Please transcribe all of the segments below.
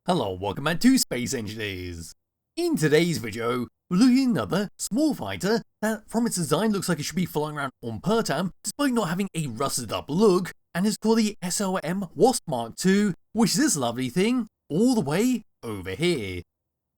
Hello, welcome back to Space Engineers. In today's video, we're looking at another small fighter that from its design looks like it should be flying around on Pertam despite not having a rusted up look, and it's called the SLM Wasp MK.2, which is this lovely thing all the way over here.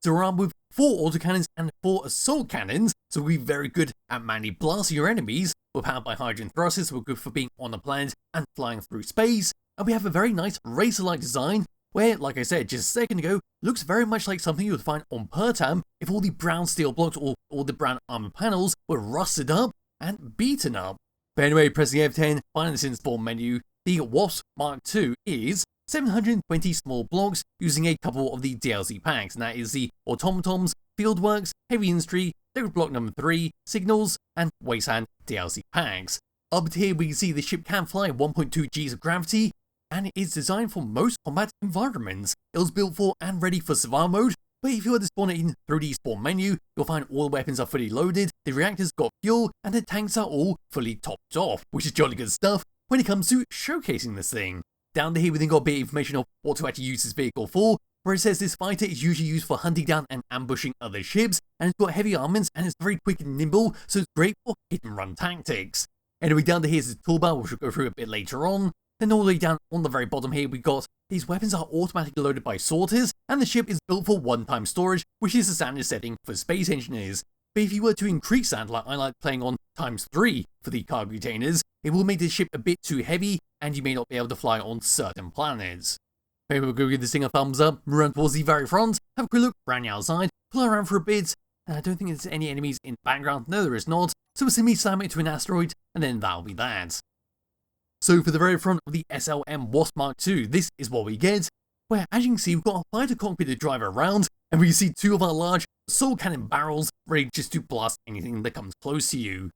So we're armed with 4 autocannons and 4 assault cannons, so we'll be very good at manually blasting your enemies. We're powered by hydrogen thrusters, so we're good for being on the planet and flying through space, and we have a very nice racer-like design where, like I said just a second ago, looks very much like something you would find on Pertam if all the brown steel blocks or all the brown armor panels were rusted up and beaten up. But anyway, pressing F10, finding this in the spawn menu, the Wasp MK2 is 720 small blocks using a couple of the DLC packs, and that is the Automatons, Fieldworks, Heavy Industry, Liquid Block number 3, Signals, and Wasteland DLC packs. Up here we can see the ship can fly at 1.2 Gs of gravity, and it is designed for most combat environments. It was built for and ready for survival mode, but if you were to spawn it in through the spawn menu, you'll find all the weapons are fully loaded, the reactors got fuel, and the tanks are all fully topped off, which is jolly good stuff when it comes to showcasing this thing. Down here we then got a bit of information of what to actually use this vehicle for, where it says this fighter is usually used for hunting down and ambushing other ships, and it's got heavy armaments and it's very quick and nimble, so it's great for hit and run tactics. Anyway, down here is the toolbar, which we'll go through a bit later on. Then all the way down on the very bottom here we got these weapons are automatically loaded by sorters, and the ship is built for one-time storage, which is the standard setting for space engineers. But if you were to increase that, like I like playing on ×3 for the cargo containers, it will make the ship a bit too heavy, and you may not be able to fly on certain planets. Maybe we'll go give this thing a thumbs up, run towards the very front, have a quick look around the outside, fly around for a bit, and I don't think there's any enemies in the background, no there is not, so we'll simply slam it to an asteroid, and then that'll be that. So for the very front of the SLM Wasp MK2, this is what we get, where as you can see we've got a fighter cockpit to drive around, and we can see 2 of our large assault cannon barrels ready just to blast anything that comes close to you.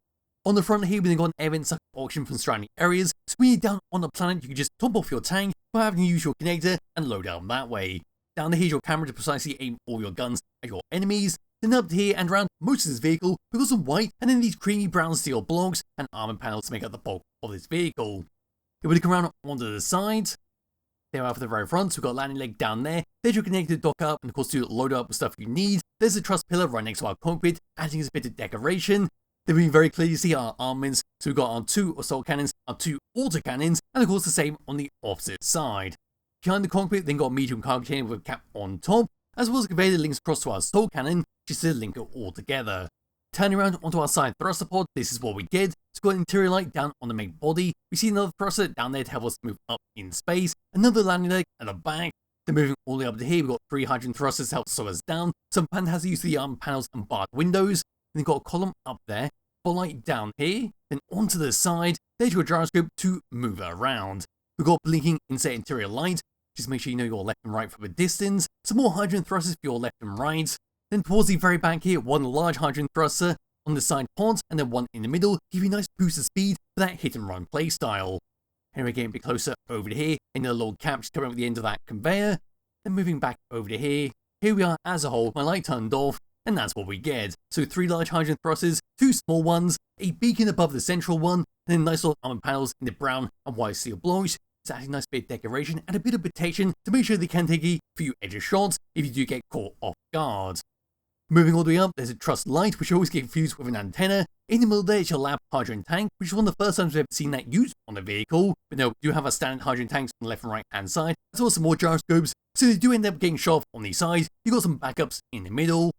On the front here we then got an air vent suction option from surrounding areas, so when you're down on the planet you can just top off your tank by having to use your connector and load out that way. Down here is your camera to precisely aim all your guns at your enemies. Then up here and around most of this vehicle we've got some white and then these creamy brown steel blocks and armor panels to make up the bulk of this vehicle. If we look around onto the side, there we are for the very front, so we've got a landing leg down there, there's your connector dock up, and of course to load up with stuff you need, there's a truss pillar right next to our cockpit, adding as a bit of decoration. Then we can very clearly see our armaments, so we've got our 2 assault cannons, our 2 autocannons, and of course the same on the opposite side. Behind the cockpit then got a medium cargo container with a cap on top, as well as a conveyor that links across to our assault cannon, just to link it all together. Turning around onto our side thruster pod, this is what we get. It's got an interior light down on the main body. We see another thruster down there to help us move up in space. Another landing leg at the back. Then moving all the way up to here, we've got 3 hydrogen thrusters to help slow us down. Some pan has to use the arm panels and barred windows. Then you've got a column up there. Spotlight down here. Then onto the side, there's your gyroscope to move around. We've got blinking inset interior light. Just make sure you know your left and right from a distance. Some more hydrogen thrusters for your left and right. Then towards the very back here, 1 large hydrogen thruster on the side pods, and then 1 in the middle, give you a nice boost of speed for that hit and run playstyle. Anyway, getting a bit closer over to here, another little cap just coming up at the end of that conveyor. Then moving back over to here, here we are as a whole, my light turned off, and that's what we get. So 3 large hydrogen thrusters, 2 small ones, a beacon above the central one, and then nice little armor panels in the brown and white steel blocks. It's actually a nice bit of decoration and a bit of protection to make sure they can take a few edge shots if you do get caught off guard. Moving all the way up, there's a truss light, which always get confused with an antenna. In the middle there is your lab hydrogen tank, which is one of the first times we've ever seen that used on a vehicle. But no, we do have our standard hydrogen tanks on the left and right hand side, as well as some more gyroscopes, so they do end up getting shot off on these sides. You've got some backups in the middle.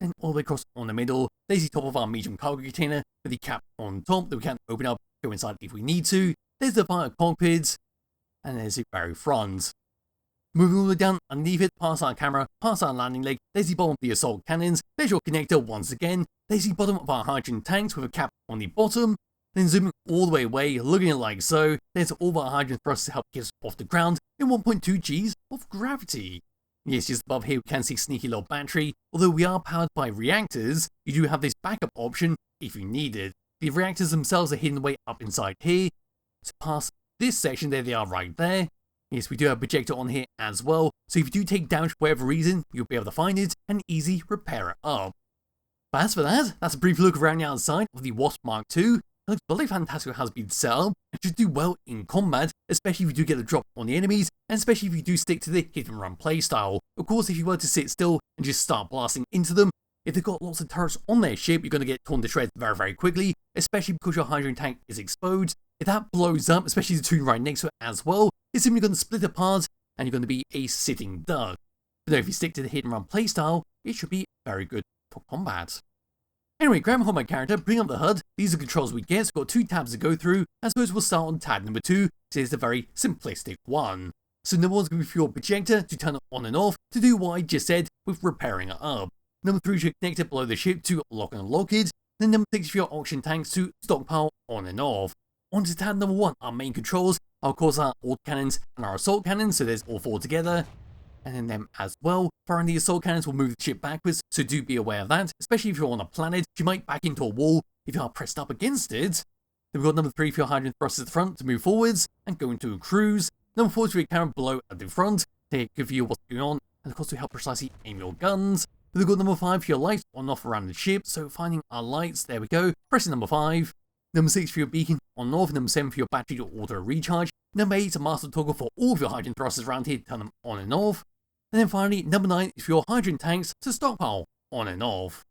Then all the way across on the middle, there's the top of our medium cargo container with the cap on top that we can open up, go inside if we need to. There's the fire cockpit, and there's the very front. Moving all the way down underneath it, past our camera, past our landing leg, there's the bottom of the assault cannons, there's your connector once again, there's the bottom of our hydrogen tanks with a cap on the bottom, then zooming all the way away, looking at it like so, there's all of our hydrogen thrusters to help get us off the ground in 1.2 Gs of gravity. Yes, just above here we can see a sneaky little battery, although we are powered by reactors, you do have this backup option if you need it. The reactors themselves are hidden away up inside here, so past this section there they are right there. Yes, we do have a projector on here as well, so if you do take damage for whatever reason, you'll be able to find it and easily repair it up. But as for that, that's a brief look around the outside of the Wasp MK2. It looks bloody fantastic how it's been set up, and should do well in combat, especially if you do get the drop on the enemies, and especially if you do stick to the hit and run playstyle. Of course, if you were to sit still and just start blasting into them, if they've got lots of turrets on their ship, you're going to get torn to shreds very, very quickly, especially because your hydrogen tank is exposed. If that blows up, especially the two right next to it as well, it's simply going to split apart, and you're going to be a sitting duck. But no, if you stick to the hit and run playstyle, it should be very good for combat. Anyway, grab hold of my character, bring up the HUD. These are the controls we get, so we've got 2 tabs to go through. I suppose we'll start on tab number 2, so it's a very simplistic one. So number 1 is going to be for your projector to turn it on and off, to do what I just said with repairing it up. Number 3 is to connect it below the ship to lock and unlock it. Then number 6 is for your auction tanks to stockpile on and off. On to tab number 1, our main controls. Of course, our autocannons and our assault cannons, so there's all 4 together. And then them as well. Firing the assault cannons will move the ship backwards, so do be aware of that, especially if you're on a planet. You might back into a wall if you are pressed up against it. Then we've got number 3 for your hydrogen thrusters at the front to move forwards and go into a cruise. Number 4 is for your camera below at the front to take a good view of what's going on, and of course to help precisely aim your guns. Then we've got number 5 for your lights on and off around the ship, so finding our lights, there we go, pressing number 5. Number 6 for your beacon on and off, number 7 for your battery to auto recharge. Number 8 is a master toggle for all of your hydrogen thrusters around here to turn them on and off. And then finally, number 9 is for your hydrogen tanks to stockpile on and off.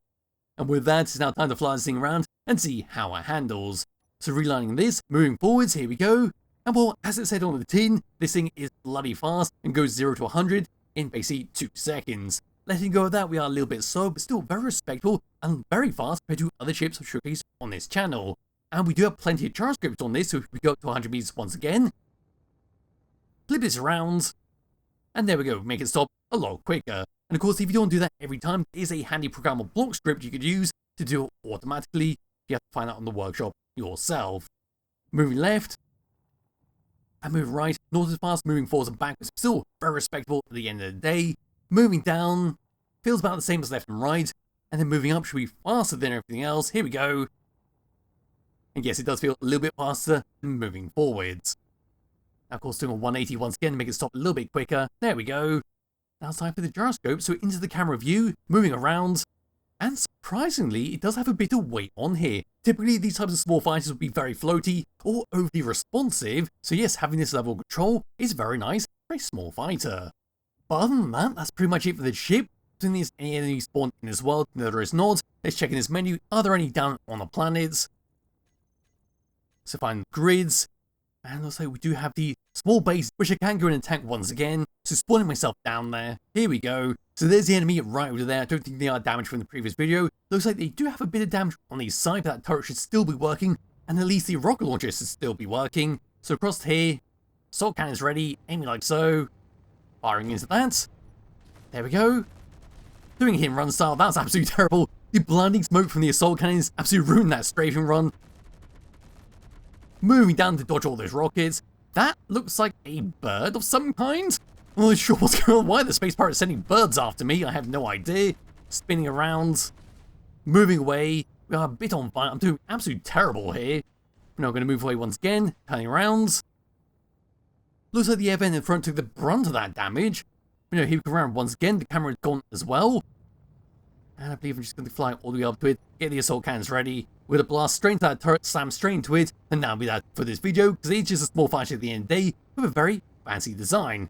And with that, it's now time to fly this thing around and see how it handles. So relining this, moving forwards, here we go. And well, as it said on the tin, this thing is bloody fast and goes 0 to 100 in basically 2 seconds. Letting go of that, we are a little bit slow, but still very respectable and very fast compared to other ships I've showcased on this channel. And we do have plenty of charge scripts on this, so if we go up to 100 meters once again, flip this around, and there we go, make it stop a lot quicker. And of course, if you don't do that every time, there is a handy programmable block script you could use to do it automatically. You have to find out on the workshop yourself. Moving left, and moving right, not as fast, moving forwards and backwards, still very respectable at the end of the day. Moving down, feels about the same as left and right, and then moving up should be faster than everything else. Here we go. And yes, it does feel a little bit faster than moving forwards. Now, of course, doing a 180 once again to make it stop a little bit quicker. There we go. Now it's time for the gyroscope, so into the camera view, moving around. And surprisingly, it does have a bit of weight on here. Typically, these types of small fighters would be very floaty or overly responsive. So yes, having this level of control is very nice for a small fighter. But other than that, that's pretty much it for the ship. Doing these any enemies spawned in as well? No, there is not. Let's check in this menu. Are there any down on the planets? So find grids. And also we do have the small base, which I can go in and attack once again. So spawning myself down there. Here we go. So there's the enemy right over there. I don't think they are damaged from the previous video. Looks like they do have a bit of damage on the side, but that turret should still be working. And at least the rocket launcher should still be working. So across here, assault cannons ready, aiming like so. Firing into that. There we go. Doing a hit and run style, that's absolutely terrible. The blinding smoke from the assault cannons absolutely ruined that strafing run. Moving down to dodge all those rockets. That looks like a bird of some kind. I'm not sure what's going on. Why the space pirate is sending birds after me, I have no idea. Spinning around. Moving away. We are a bit on fire. I'm doing absolutely terrible here. We're now going to move away once again. Turning around. Looks like the air vent in front took the brunt of that damage. You know, here we come around once again. The camera is gone as well. And I believe I'm just going to fly all the way up to it. Get the assault cannons ready. We're going to blast straight into that turret, slam straight into it. And that'll be that for this video, because it's just a small fighter at the end of the day with a very fancy design.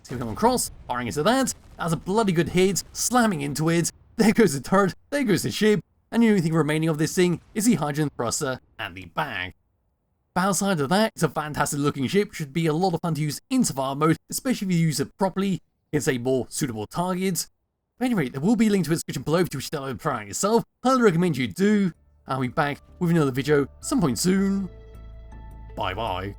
So we come across, firing into that. That's a bloody good hit, slamming into it. There goes the turret, there goes the ship. And the only thing remaining of this thing is the hydrogen thruster at the back. But outside of that, it's a fantastic looking ship. Should be a lot of fun to use in survival mode, especially if you use it properly against a more suitable target. But anyway, there will be a link to its description below if you wish to download and try it yourself. Highly recommend you do. I'll be back with another video some point soon. Bye bye.